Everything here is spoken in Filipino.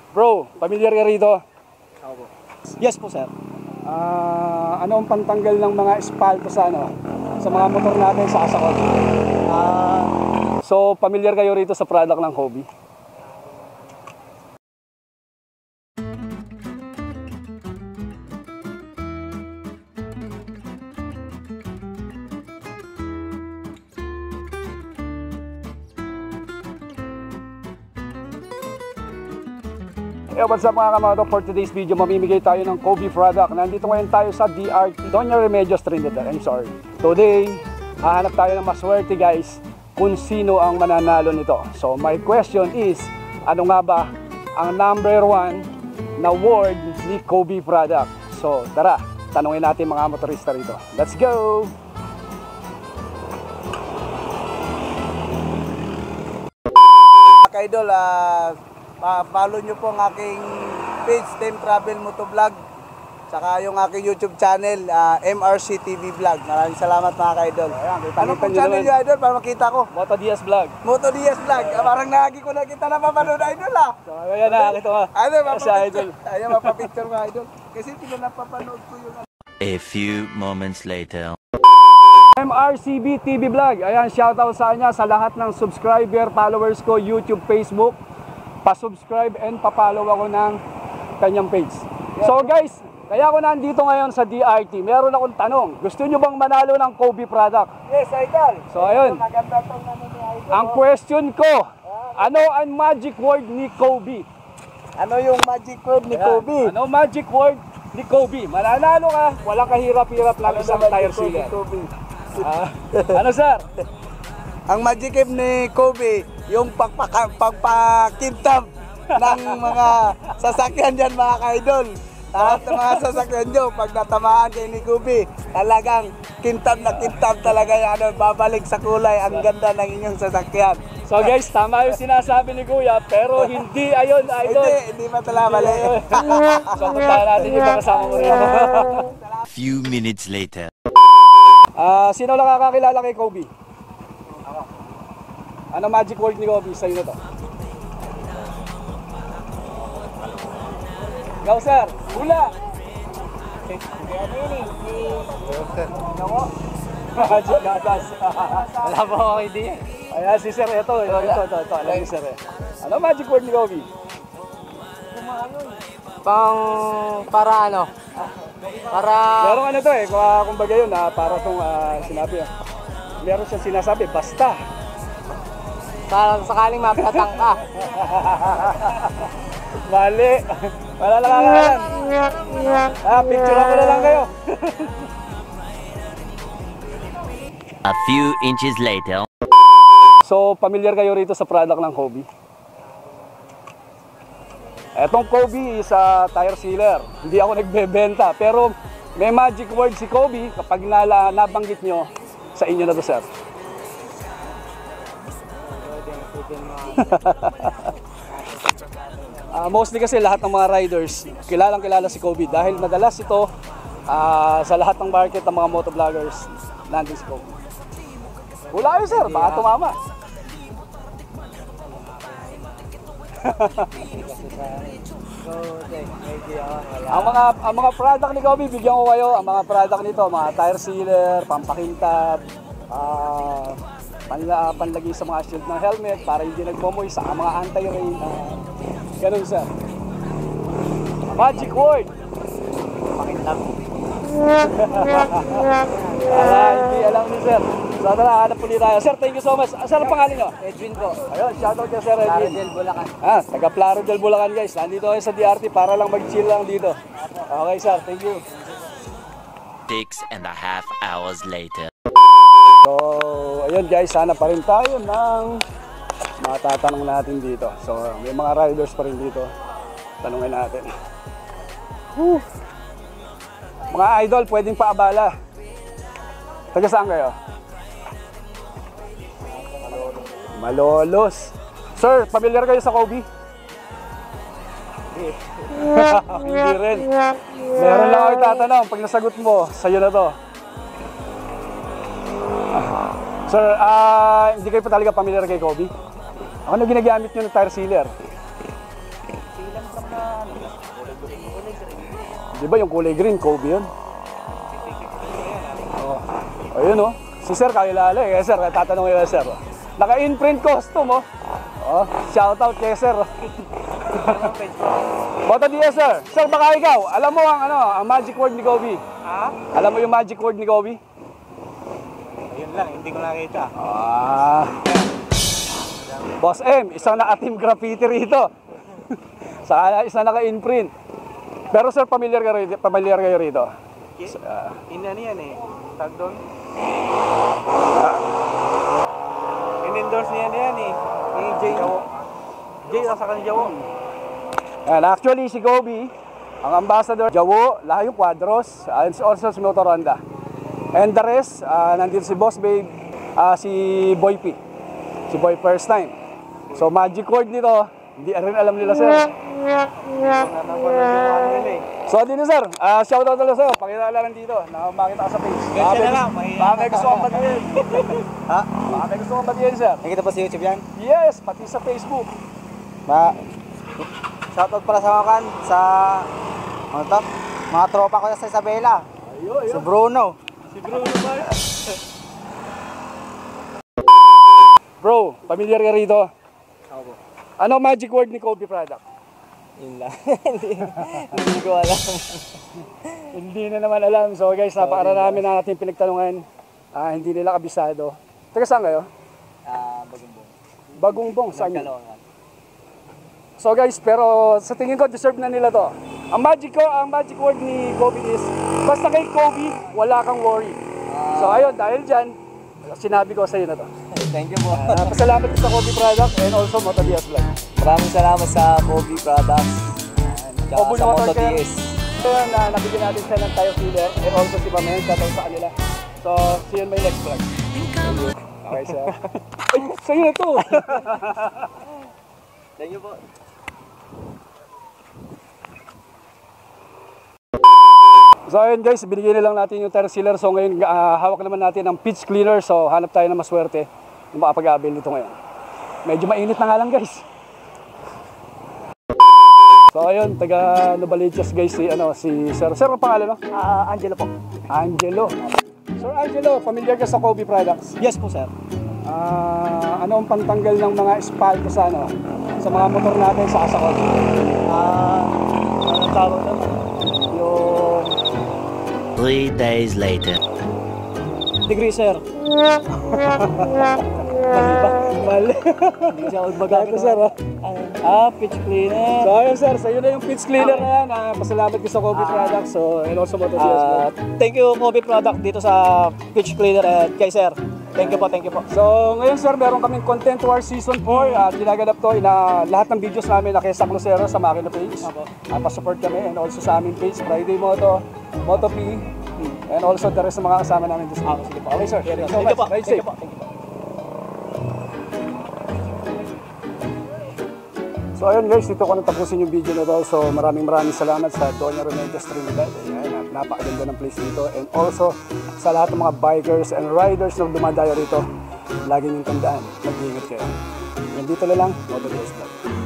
Bro, pamilyar ka rito? Opo. Yes po, sir. Ano ang pantanggal ng mga espalto sa mga motor natin sa asakot? So, pamilyar kayo rito sa product ng Hobie? Hey, what's up mga kamoto? For today's video, mamimigay tayo ng Hobie product. Nandito ngayon tayo sa DRT, Doña Remedios Trinidad. I'm sorry. Today, hahanap tayo ng maswerte guys kung sino ang mananalo nito. So my question is, ano nga ba ang number 1 na award ni Hobie product? So tara, tanungin natin mga motorista rito. Let's go! Idol, follow nyo po ang aking page, Team Travel Motovlog. Saka yung aking YouTube channel, MRC TV Vlog. Maraming salamat mga ka-idol. Ano pong channel nyo, idol, para makita ko? Moto Diaz Vlog. Moto Diaz Vlog. Parang nahagi ko na kita napapanood, idol So ayan na, nakita ko. Idol, mapapicture mo, idol. Kasi napapanood ko yung... A few moments later. MRCB TV Vlog. Ayan, shoutout sa kanya sa lahat ng subscriber, followers ko, YouTube, Facebook. Pa-subscribe and pa-follow ako ng kanyang page. So guys, kaya ako nandito ngayon sa DRT. Meron akong tanong. Gusto nyo bang manalo ng Hobie product? Yes, idol. So ayun. Maganda tong ano ni idol. Ang question ko, ano ang magic word ni Hobie? Ano yung magic word ni Hobie? Ano magic word ni Hobie? Mananalo ka, walang kahirap-hirap lang isang tire sealer. Ano sir? Ang magic word ni Hobie, yung pagpakintab ng mga sasakyan dyan mga ka-idol. Lahat ng mga sasakyan nyo, pag natamaan kay ni Hobie, talagang kintab na kintab talaga yan. Babalik sa kulay, ang ganda ng inyong sasakyan. So guys, tama yung sinasabi ni Kuya, pero hindi ayon idol. Hindi matala mali. So puntahan natin yung mga kasama mo rin. Few minutes later. Sino lang nakakilala kay Hobie? Ano magic word ni Hobie sa'yo na to? Go sir, hula! Magic gatas. Wala ba ako idea? Ayan si sir, ito. Alam ni sir eh. Ano magic word ni Hobie? Para ano? Para... Meron ano to eh, kumbaga yun para itong sinabi. Meron siyang sinasabi, basta. Sakaling mapatang ka. Mali. Wala lang kakalan. Picture mo na lang kayo. A few inches later. So, pamilyar kayo rito sa product ng Hobie? Etong Hobie is a tire sealer. Hindi ako nagbebenta. Pero may magic word si Hobie kapag nabanggit nyo sa inyo na to, sir. Mostly kasi lahat ng mga riders kilala si Hobie dahil madalas ito sa lahat ng market ng mga motovloggers nandun si Hobie. Wala yun sir, baka tumama. ang mga product ni Hobie, bigyan ko kayo. Ang mga product nito, mga tire sealer, pampakintab, panlagay sa mga shield ng helmet para hindi nagmomoy sa mga anti-rain. Ganun sir. Magic word. Pakintab. Hindi alam ni sir. So tara, hanap ulit tayo. Sir, thank you so much. Sir, ang pangalan nyo? Edwin po. Ayun, shoutout ka sir Edwin. Plaridel, Bulacan. Taga Plaridel, Bulacan guys. Nandito kayo sa DRT para lang mag-chill lang dito. Okay sir, thank you. 6.5 hours later. So, ayun guys, sana pa rin tayo ng matatanong natin dito. So, may mga riders pa rin dito. Tanungin natin. Mga idol, pwedeng paabala. Taga saan kayo? Malolos. Sir, familiar kayo sa Hobie? Hindi rin. Meron lang ako itatanong. Pag nasagot mo, sa'yo na to. Sir, hindi kayo pa talaga familiar kay Hobie? Ano ginagamit nyo ng tire sealer? Di ba yung kulay green, Kobe yun? Oh. Ayun oh. Si Sir kakilala eh. Sir, tatanungin ko Sir. Naka-in-print costume oh. Oh, shout out kay Sir. Boto diya Sir. Sir, baka ikaw, alam mo ang ang magic word ni Kobe? Ha? Alam mo yung magic word ni Kobe? Ayun lang, hindi ko nakita. Boss M, isang naka-team graffiti rito. Saka isang naka-in-print. Pero Sir, familiar kayo rito? Ano yan eh? Tag doon? In-endorse niya yan eh. Yung Jay. Jay, nasa kanil Jawo. And actually, si Kobe, ang ambassador, Jawo, lahat yung Quadros, and also si Motor Honda. And the rest, nandito si Boss Babe, si Boy P. Si Boy First Time. So, magic word nito, hindi rin alam nila Sir. So, dito Sir, shoutout na lang sa'yo, pakilala lang dito, na makita ka sa page. Ganyan na lang, Baka may gusto kong batiin. Ha? Baka may gusto kong batiin Sir. Nakita pa sa YouTube yan? Yes, pati sa Facebook. Shoutout pala sa mga mga tropa ko sa Isabela. Ayun. Si Bruno. Si Bruno ba? Bro, familiar ka rito? Ako. Ano magic word ni Kobe product? Yun lang. Hindi ko alam. Hindi na naman alam. So guys, napakarami na natin pinagtanungan. Hindi nila kabisado. Taga saan kayo? Bagumbong. Bagumbong, saan yun? Kalongan. So guys, pero sa tingin ko deserve na nila to. Ang magic word ni Kobe is, basta kay Kobe, wala kang worry. So ayun, dahil dyan, sinabi ko sa iyo na to. Thank you po. Pasalamat ko sa Kobe product and also Moto DS Vlog. Maraming salamat sa Kobe Products. Tsaka Kobe sa Motor Moto Care. DS. Ayun, nabigyan natin siya ng tayo filler and also si Pamela, shoutout sa kanila. So, see you in my next vlog. Okay, sir. Ay, sa'yo na to! Thank you po. So ayun guys, binigyan na lang natin yung tire sealer. So ngayon, hawak naman natin ang pitch cleaner. So hanap tayo ng maswerte yung makapag-avail nito ngayon. Medyo mainit na nga lang guys. So ayun, taga Novaliches guys, si Sir. Sir, ang pangalan no? Angelo po. Angelo. Sir Angelo, familiar ka sa Kobe Products? Yes po, sir. Ano ang pantanggal ng mga espalto sa sa mga motor natin sa asakot? Anong tawag doon? Yung 3 days later. Degree, sir. mali ba? Mali. Hindi siya magbagamit. Ito sir, Pitch cleaner. So ayun sir, sa'yo na yung pitch cleaner na yan. Pasalamat ko sa Kobe Products. So, and also Moto DS Vlog. Thank you, Kobe Product, dito sa pitch cleaner at kay sir. Thank you po, thank you po. So ngayon sir, meron kaming Content War Season 4 at ginaganap to lahat ng videos namin na kay Sac Lucero sa Makina page. Pa-support kami and also sa aming page, Friday Moto, Moto P, and also the rest ng mga kasama namin this week. Sige po. Okay sir, thank you so much. Ride safe. So ayun guys, dito ko na tapusin yung video na to. So maraming salamat sa Doña Remedios Trinidad. Ayan, napakaganda ng place dito. And also sa lahat ng mga bikers and riders na dumadayo rito, lagi niyong tandaan, mag-iingat kayo. Yan dito na lang, Moto DS Vlog.